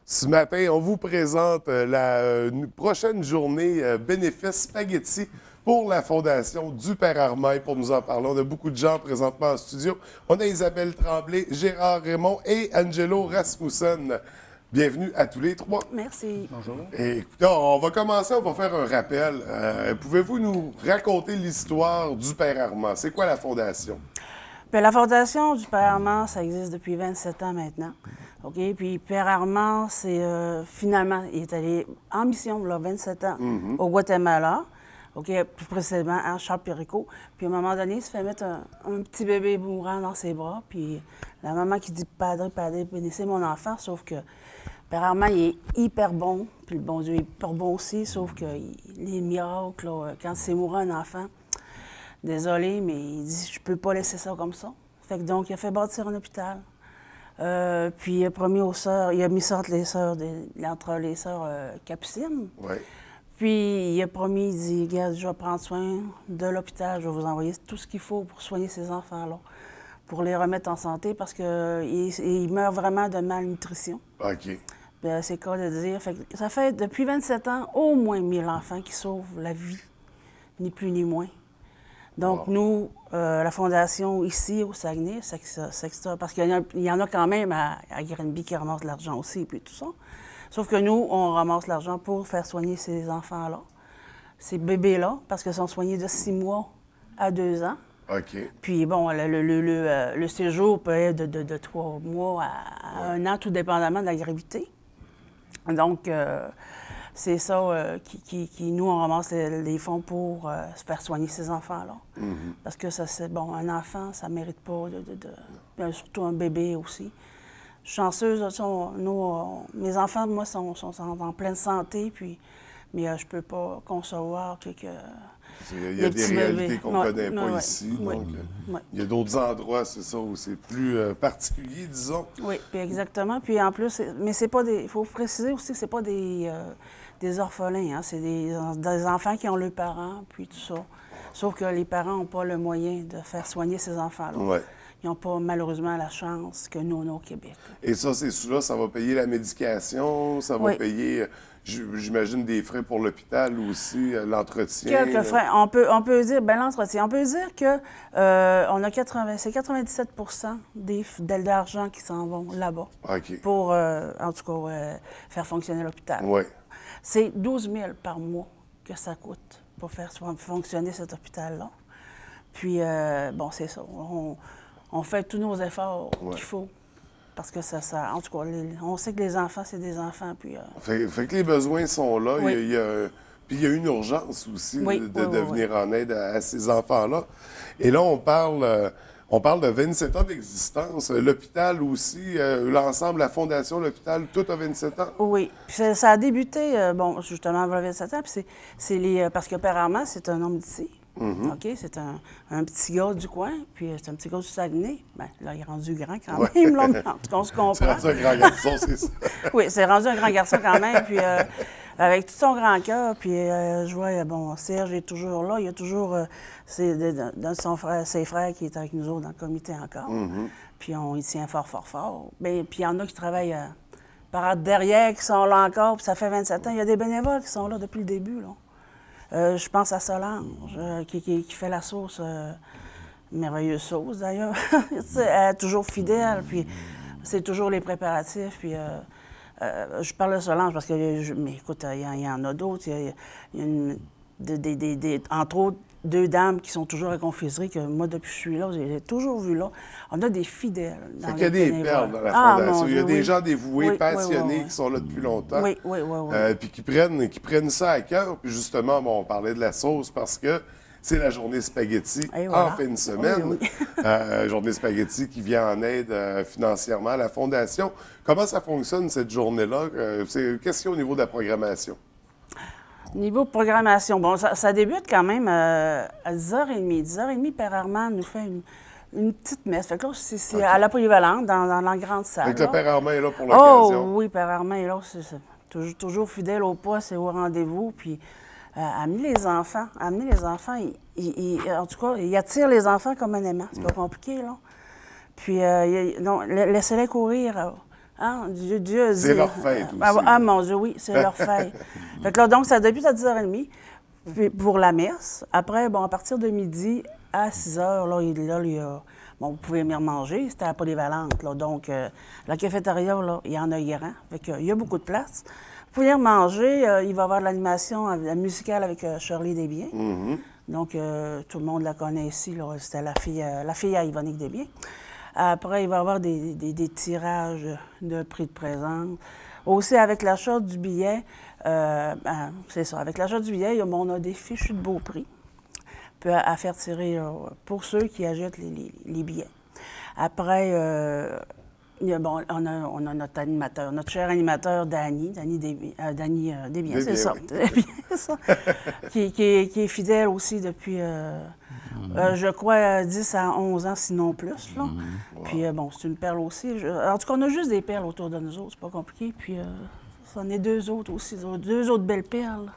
Ce matin, on vous présente la prochaine journée bénéfice spaghetti pour la Fondation du Père Armin. Pour nous en parler, on a beaucoup de gens présentement en studio. On a Isabelle Tremblay, Gérard Raymond et Angelo Rasmussen. Bienvenue à tous les trois. Merci. Bonjour. Et écoutez, on va commencer, on va faire un rappel. Pouvez-vous nous raconter l'histoire du Père Armand? C'est quoi la Fondation? Bien, la Fondation du Père Armand, ça existe depuis 27 ans maintenant. OK? Puis Père Armand, c'est finalement, il est allé en mission, il y a 27 ans, au Guatemala. OK? Plus précisément à Charles-Péricault. Puis à un moment donné, il se fait mettre un petit bébé mourant dans ses bras. Puis la maman qui dit Padre, Padre, bénissez mon enfant. Sauf que Père Armand, il est hyper bon. Puis le bon Dieu est hyper bon aussi. Sauf que les miracles, là, quand c'est mourant un enfant, désolé, mais il dit je peux pas laisser ça comme ça. Fait que donc, il a fait bâtir un hôpital. Puis il a promis aux sœurs, il a mis ça entre les sœurs, capucines. Oui. Puis il a promis, il dit, regarde, je vais prendre soin de l'hôpital, je vais vous envoyer tout ce qu'il faut pour soigner ces enfants-là, pour les remettre en santé, parce qu'ils meurent vraiment de malnutrition. OK. C'est le cas de dire. Fait que ça fait depuis 27 ans au moins 1000 enfants qui sauvent la vie, ni plus ni moins. Donc, nous, la Fondation ici, au Saguenay, parce qu'il y en a quand même à Granby qui ramassent de l'argent aussi, puis tout ça. Sauf que nous, on ramasse l'argent pour faire soigner ces enfants-là, ces bébés-là, parce qu'ils sont soignés de 6 mois à 2 ans. OK. Puis, bon, le séjour peut être de 3 mois à 1 an, tout dépendamment de la gravité. Donc, c'est ça qui nous, on ramasse les fonds pour se faire soigner ces enfants-là. Parce que ça, c'est bon, un enfant, ça ne mérite pas surtout un bébé aussi. Je suis chanceuse, mes enfants, moi, sont en pleine santé, mais je ne peux pas concevoir que il y a des réalités qu'on ne connaît pas ici. Oui, donc, il y a d'autres endroits, c'est ça, où c'est plus particulier, disons. Oui, puis exactement. Puis en plus, mais c'est pas des. Il faut préciser aussi que c'est pas des orphelins, hein. C'est des enfants qui ont leurs parents, puis tout ça. Sauf que les parents n'ont pas le moyen de faire soigner ces enfants-là. Ouais. Ils n'ont pas malheureusement la chance que nous, on a au Québec. Et ça, ces sous-là, ça va payer la médication, ça va payer, j'imagine, des frais pour l'hôpital aussi, l'entretien. Quelques frais. On peut dire, bien l'entretien, on peut dire que c'est 97 de l'argent qui s'en vont là-bas. OK. Pour, en tout cas, faire fonctionner l'hôpital. Oui. C'est 12 000 par mois que ça coûte pour faire fonctionner cet hôpital-là. Puis, bon, c'est ça. On fait tous nos efforts qu'il faut. Parce que ça en tout cas, on sait que les enfants, c'est des enfants. Puis, fait que les besoins sont là. Oui. Puis il y a une urgence aussi Oui, de venir en aide à ces enfants-là. Et là, on parle de 27 ans d'existence. L'hôpital aussi, l'ensemble, la Fondation, l'hôpital, tout a 27 ans. Oui. Puis ça a débuté, bon, justement, avant 27 ans. Puis parce que Père Armand, c'est un homme d'ici. OK? C'est un petit gars du coin, puis c'est un petit gars du Saguenay. Bien, là, il est rendu grand quand même, là, mais en tout cas, on se comprend. C'est rendu un grand garçon, c'est ça. Oui, c'est rendu un grand garçon quand même, puis avec tout son grand cœur, puis je vois, bon, Serge est toujours là, il y a toujours ses frères qui est avec nous autres dans le comité encore, puis on y tient fort, fort, fort. Bien, puis il y en a qui travaillent par derrière, qui sont là encore, puis ça fait 27 ans. Il y a des bénévoles qui sont là depuis le début, là. Je pense à Solange, qui fait la sauce, merveilleuse sauce d'ailleurs. Elle est toujours fidèle, puis c'est toujours les préparatifs. Puis je parle de Solange parce que, mais écoute, il y en a d'autres. Il y a entre autres, 2 dames qui sont toujours à la confiserie, que moi, depuis que je suis là, j'ai toujours vu là. On a des fidèles dans il y a des perles dans la Fondation. Il y a des gens dévoués, passionnés, qui sont là depuis longtemps. Oui. Puis qui prennent ça à cœur. Puis justement, bon, on parlait de la sauce parce que c'est la journée spaghetti en fin de semaine. Journée spaghetti qui vient en aide financièrement à la Fondation. Comment ça fonctionne, cette journée-là? Qu'est-ce qu'il y a au niveau de la programmation? Niveau programmation, bon, ça débute quand même à 10h30. 10h30, Père Armand nous fait une petite messe. Fait que là, c'est à la polyvalente, dans la grande salle. Fait que le Père Armand est là pour l'occasion. Oh oui, Père Armand est là. C'est toujours fidèle au poste et au rendez-vous. Puis amener les enfants, en tout cas, il attire les enfants comme un aimant. C'est pas compliqué, là. Puis, non, laissez-les courir Hein? Dieu c'est leur fête aussi. Ah, mon Dieu, oui, c'est leur fête. Fait que là, donc, ça débute à 10h30 puis pour la messe. Après, bon, à partir de midi à 6h, là, il y a... Bon, vous pouvez venir manger, c'était à la polyvalente, là. Donc, la cafétéria, là, il y en a grand. Fait qu'il y a beaucoup de place. Vous pouvez venir manger. Il va y avoir de l'animation musicale avec Shirley Desbiens. Donc, tout le monde la connaît ici, là. C'était la fille à Yvonique Desbiens. Après, il va y avoir des tirages de prix de présence. Aussi, avec l'achat du billet, c'est ça, avec l'achat du billet, on a des fiches de beau prix à faire tirer pour ceux qui achètent les billets. Après, bon, on a notre animateur, notre cher animateur Danny Desbiens, c'est ça, oui. ça. qui est fidèle aussi depuis, je crois, 10 à 11 ans, sinon plus. Là. Puis, bon, c'est une perle aussi. En tout cas, on a juste des perles autour de nous autres, c'est pas compliqué. Puis, ça en est deux autres aussi, deux autres belles perles.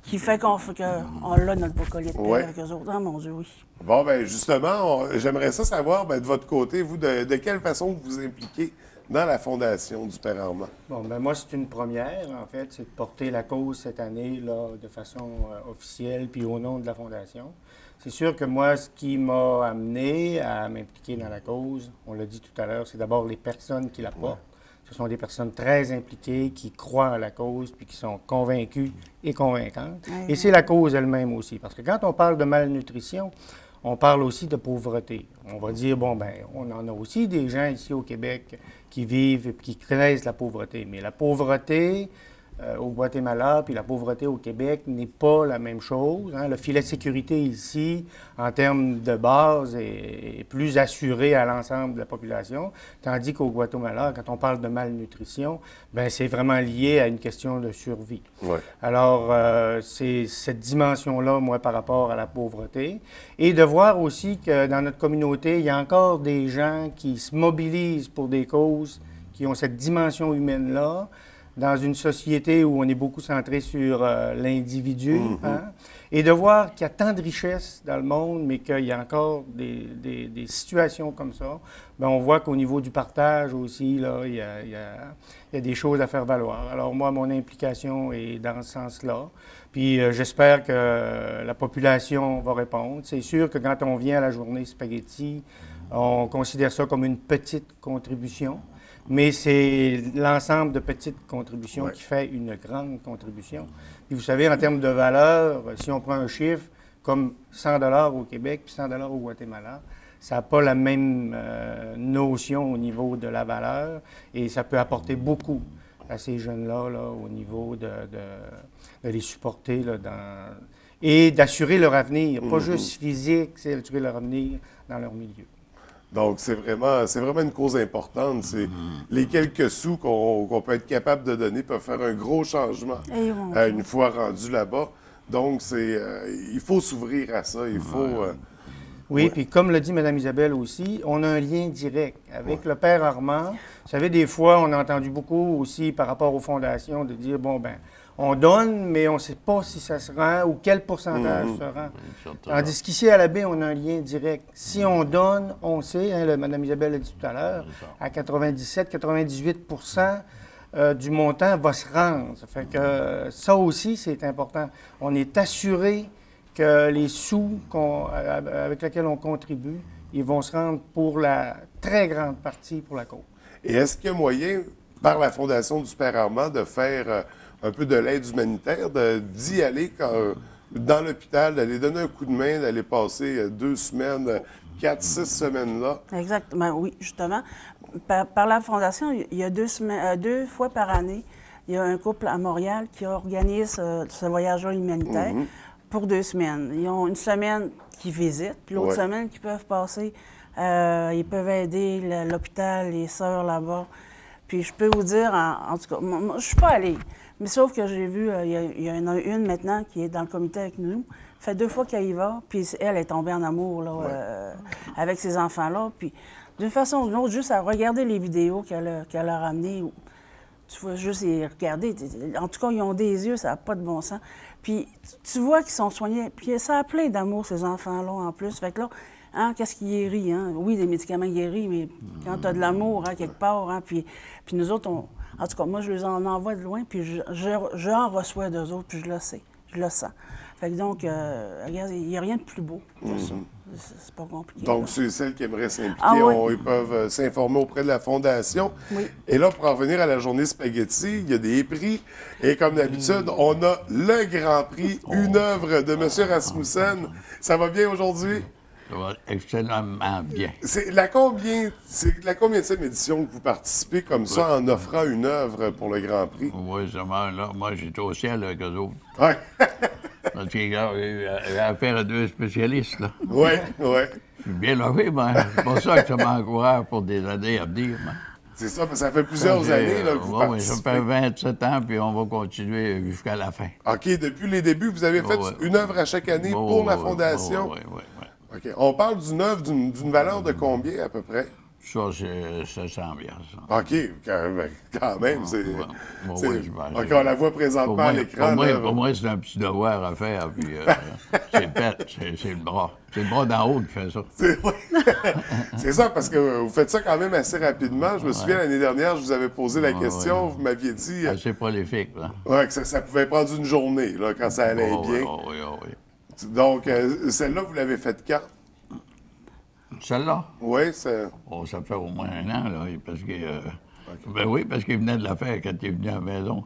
Qui fait qu'on a notre collier de perles avec eux autres. Ah, mon Dieu, oui. Bon, bien, justement, j'aimerais ça savoir, de votre côté, vous, de quelle façon vous vous impliquez dans la fondation du Père Armand? Bon, bien, moi, c'est une première, en fait, c'est de porter la cause cette année, là, de façon officielle, puis au nom de la fondation. C'est sûr que moi, ce qui m'a amené à m'impliquer dans la cause, on l'a dit tout à l'heure, c'est d'abord les personnes qui la portent. Ce sont des personnes très impliquées, qui croient à la cause, puis qui sont convaincues et convaincantes. Et c'est la cause elle-même aussi. Parce que quand on parle de malnutrition, on parle aussi de pauvreté. On va dire, bon, ben, on en a aussi des gens ici au Québec qui vivent et qui connaissent la pauvreté. Mais la pauvreté au Guatemala puis la pauvreté au Québec n'est pas la même chose. Hein. Le filet de sécurité ici, en termes de base, est plus assuré à l'ensemble de la population, tandis qu'au Guatemala, quand on parle de malnutrition, bien, c'est vraiment lié à une question de survie. Ouais. Alors, c'est cette dimension-là, moi, par rapport à la pauvreté, et de voir aussi que dans notre communauté, il y a encore des gens qui se mobilisent pour des causes qui ont cette dimension humaine-là, dans une société où on est beaucoup centré sur l'individu, hein, et de voir qu'il y a tant de richesses dans le monde, mais qu'il y a encore des situations comme ça, bien, on voit qu'au niveau du partage aussi, là, il y a des choses à faire valoir. Alors moi, mon implication est dans ce sens-là, puis j'espère que la population va répondre. C'est sûr que quand on vient à la journée spaghetti, on considère ça comme une petite contribution. Mais c'est l'ensemble de petites contributions qui fait une grande contribution. Puis vous savez, en termes de valeur, si on prend un chiffre comme 100 $ au Québec puis 100 $ au Guatemala, ça n'a pas la même notion au niveau de la valeur et ça peut apporter beaucoup à ces jeunes-là là, au niveau de les supporter là, et d'assurer leur avenir, pas juste physique, c'est d'assurer leur avenir dans leur milieu. Donc, c'est vraiment une cause importante. C'est les quelques sous qu'on peut être capable de donner peuvent faire un gros changement une fois rendu là-bas. Donc, il faut s'ouvrir à ça. Il faut... oui, puis comme le dit Mme Isabelle aussi, on a un lien direct avec le Père Armand. Vous savez, des fois, on a entendu beaucoup aussi par rapport aux fondations de dire, bon, ben on donne, mais on ne sait pas si ça se rend ou quel pourcentage se rend. Tandis qu'ici, à la baie, on a un lien direct. Si on donne, on sait, hein, Mme Isabelle l'a dit tout à l'heure, à 97-98 du montant va se rendre. Ça fait que ça aussi, c'est important. On est assuré que les sous avec lesquels on contribue, ils vont se rendre pour la très grande partie pour la cause. Et est-ce qu'il y a moyen, par la Fondation du Père Armand, de faire un peu de l'aide humanitaire, d'y aller dans l'hôpital, d'aller donner un coup de main, d'aller passer 2 semaines, 4-6 semaines là? Exactement, oui, justement. Par la Fondation, il y a 2 fois par année, il y a un couple à Montréal qui organise ce voyage humanitaire pour 2 semaines. Ils ont une semaine qui visitent, puis l'autre semaine qui peuvent passer. Ils peuvent aider l'hôpital, les sœurs là-bas. Puis je peux vous dire, en tout cas, moi, je suis pas allée. Mais sauf que j'ai vu, il y en a une maintenant qui est dans le comité avec nous. Ça fait 2 fois qu'elle y va, puis elle est tombée en amour là, avec ces enfants-là. Puis d'une façon ou d'une autre, juste à regarder les vidéos qu'elle a ramenées, tu vois juste les regarder. En tout cas, ils ont des yeux, ça n'a pas de bon sens. Puis tu vois qu'ils sont soignés. Puis ça a plein d'amour, ces enfants-là, en plus. Fait que là, Hein? Qu'est-ce qui guérit? Hein? Oui, des médicaments guérissent, mais quand tu as de l'amour, hein, quelque part, hein, puis nous autres, en tout cas, moi, je les en envoie de loin, puis j'en reçois d'eux autres, puis je le sais, je le sens. Fait que donc, regarde, il n'y a rien de plus beau que ça. C'est pas compliqué. Donc, c'est celles qui aimeraient s'impliquer, oui. ils peuvent s'informer auprès de la Fondation. Oui. Et là, pour en revenir à la journée spaghetti, il y a des prix. Et comme d'habitude, on a le grand prix, une œuvre de M. Rasmussen. Ça va bien aujourd'hui? Ça va extrêmement bien. C'est la combienième édition que vous participez comme ça en offrant une œuvre pour le Grand Prix? Oui, seulement là, moi, j'étais au ciel avec eux autres. Oui. Parce qu'il y avait affaire à 2 spécialistes, là. Oui, oui. Je suis bien levé, mais c'est pour ça que ça m'encourage pour des années à venir. Mais... C'est ça, mais ça fait plusieurs années là, que vous participez. Oui, ça fait 27 ans, puis on va continuer jusqu'à la fin. OK, depuis les débuts, vous avez fait une œuvre à chaque année pour la Fondation? Oui, oui, oui. OK. On parle d'une œuvre d'une valeur de combien, à peu près? Ça, c'est 700 $. OK, quand même, c'est... OK, on la voit présentement à l'écran. Pour moi, c'est un petit devoir à faire, puis c'est bête, c'est le bras. C'est le bras d'en haut qui fait ça. C'est ça, parce que vous faites ça quand même assez rapidement. Je me souviens, l'année dernière, je vous avais posé la question, vous m'aviez dit... C'est prolifique, là. Oui, que ça pouvait prendre une journée, là, quand ça allait bien. Oui. Donc, celle-là, vous l'avez faite quand? Celle-là? Oui, c'est... Oh, ça fait au moins 1 an, là, parce que... Ben oui, parce qu'il venait de la faire quand il est venu à la maison.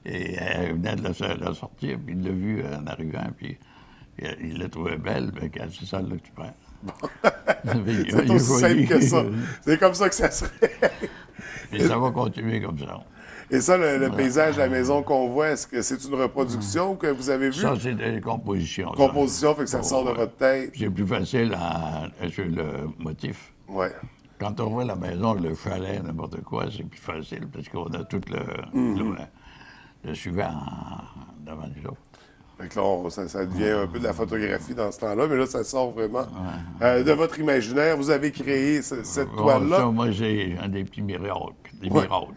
Et il venait de la sortir, puis il l'a vu en arrivant, puis il l'a trouvée belle, bien c'est ça là que tu prends. C'est aussi simple que ça. C'est comme ça que ça serait. Et ça va continuer comme ça. Et ça, le paysage de la maison qu'on voit, est-ce que c'est une reproduction que vous avez vue? Ça, c'est des compositions. Composition, fait que ça sort de votre tête. C'est plus facile sur le motif. Oui. Quand on voit la maison, le chalet, n'importe quoi, c'est plus facile parce qu'on a tout le suivant devant nous autres. Fait que là, ça devient un peu de la photographie dans ce temps-là, mais là, ça sort vraiment de votre imaginaire. Vous avez créé cette toile-là. Ça, moi, j'ai un des petits miracles. Des miracles.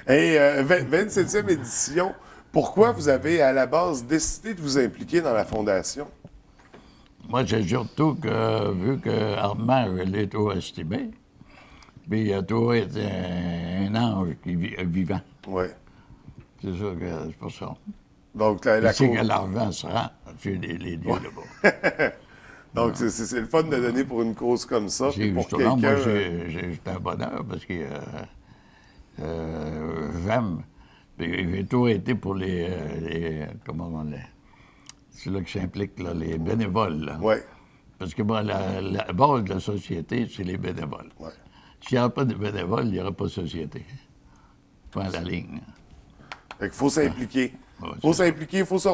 Et 27e édition, pourquoi vous avez, à la base, décidé de vous impliquer dans la Fondation? Moi, c'est surtout que, vu que Armand, il est trop estimé, puis il a toujours été un ange vivant. Oui. C'est ça que c'est pour ça. Donc, c'est que l'argent se rend sur les lieux là-bas. Donc, c'est le fun de donner pour une cause comme ça. Justement, moi, j'ai un bonheur parce que j'aime. J'ai toujours été pour comment on dit? C'est là que s'implique les bénévoles. Oui. Parce que moi, la base de la société, c'est les bénévoles. Ouais. S'il n'y avait pas de bénévoles, il n'y aurait pas de société. Point à la ligne. Fait qu'il faut s'impliquer. Il faut s'impliquer, il faut se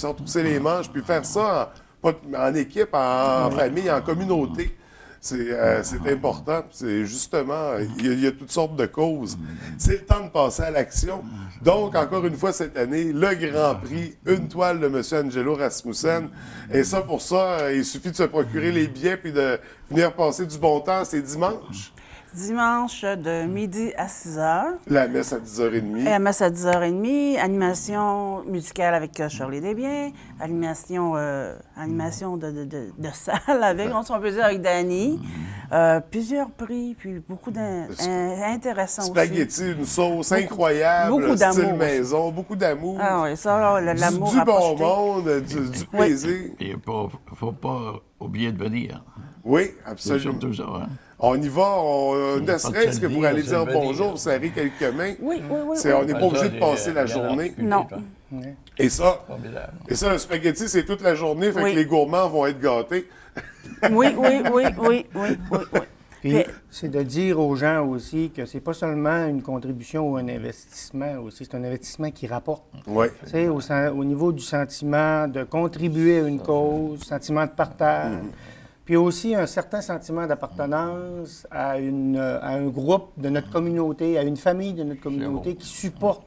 retrousser les manches, puis faire ça en équipe, en famille, en communauté. C'est important. C'est justement, il y a toutes sortes de causes. C'est le temps de passer à l'action. Donc, encore une fois, cette année, le Grand Prix, une toile de M. Angelo Rasmussen. Et ça, pour ça, il suffit de se procurer les billets puis de venir passer du bon temps. C'est dimanche. Dimanche de midi à 6 h. La messe à 10h30. La messe à 10h30. Animation musicale avec Shirley Desbiens. Animation de salle avec, on peut dire, avec Danny. Plusieurs prix, puis beaucoup d'intéressants aussi. Spaghetti, une sauce incroyable, beaucoup style maison, beaucoup d'amour. Ah oui, ça, l'amour du bon monde, du plaisir. Et il ne faut pas oublier de venir. Oui, C'est absolument. surtout ça, hein? On y va, ne serait-ce que pour aller dire venir. bonjour, serrer quelques mains. Oui. On n'est pas obligé de passer la journée. Non. Et ça, le spaghetti, c'est toute la journée, fait que les gourmands vont être gâtés. Oui. Puis, c'est de dire aux gens aussi que c'est pas seulement une contribution ou un investissement aussi, c'est un investissement qui rapporte. Oui. Tu sais, au niveau du sentiment de contribuer à une cause, sentiment de partage, puis aussi un certain sentiment d'appartenance à un groupe de notre communauté, à une famille de notre communauté qui supporte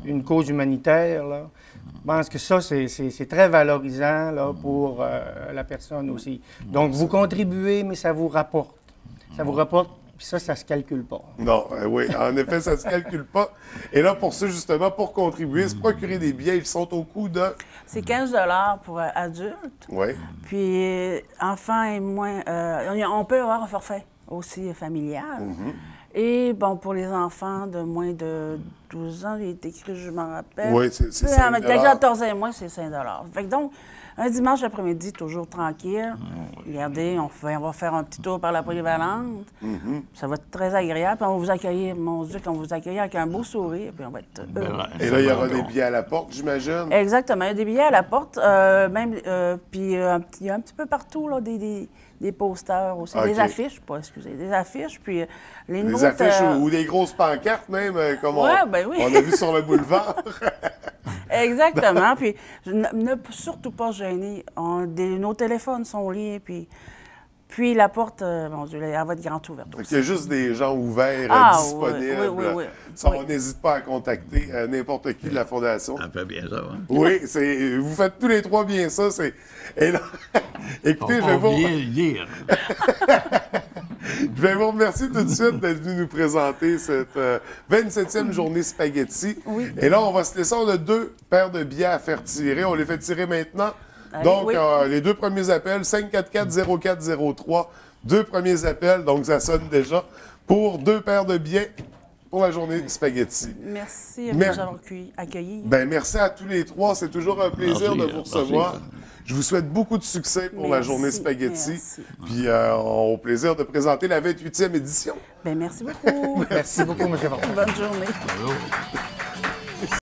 une cause humanitaire, là. Je pense que ça, c'est très valorisant là, pour la personne aussi. Donc, vous contribuez, mais ça vous rapporte. Ça vous rapporte Puis ça se calcule pas. Non, oui, en effet, ça ne se calcule pas. Et là, pour ça, justement, pour contribuer, se procurer des billets, ils sont au coût de... C'est 15 pour adultes. Oui. Puis, enfants et moins... on peut avoir un forfait aussi familial. Et, bon, pour les enfants de moins de 12 ans, il est écrit, je m'en rappelle. Oui, c'est 5 de 14 ans et moins, c'est 5 Fait que donc, un dimanche après-midi, toujours tranquille. Regardez, on va faire un petit tour par la polyvalente. Ça va être très agréable. Puis on va vous accueillir, mon Dieu, qu'on vous accueillir avec un beau sourire. Puis on va être heureux. Et là, il y aura des billets à la porte, j'imagine? Exactement. Il y a des billets à la porte. Puis il y a un petit peu partout, là, des posters aussi. Okay. Des affiches, pas, excusez. Des affiches. Puis les Des notes, affiches ou des grosses pancartes, même, comme Ouais, ben oui. on a vu sur le boulevard. Exactement. Puis ne surtout pas gêner. Nos téléphones sont liés. Puis la porte, mon Dieu, elle va être grande ouverte aussi. Il y a juste des gens ouverts, disponibles. Oui. Ça, on n'hésite pas à contacter n'importe qui de la Fondation. Ça fait bien ça, hein? Oui, vous faites tous les trois bien ça. Et là, écoutez, je vais vous remercier tout de suite d'être venu nous présenter cette 27e journée spaghetti. Oui. Et là, on va se laisser, on a 2 paires de billets à faire tirer. On les fait tirer maintenant. Allez, Donc, oui. les 2 premiers appels, 544-0403, 2 premiers appels, donc ça sonne déjà, pour 2 paires de billets pour la journée spaghetti. Merci de nous avoir accueillis. Ben, merci à tous les 3. C'est toujours un plaisir Merci, de vous recevoir. merci. Je vous souhaite beaucoup de succès pour la journée spaghetti. Merci. Puis, au plaisir de présenter la 28e édition. Ben, merci beaucoup. Merci beaucoup, M. Fortin. Bonne journée. Bonjour.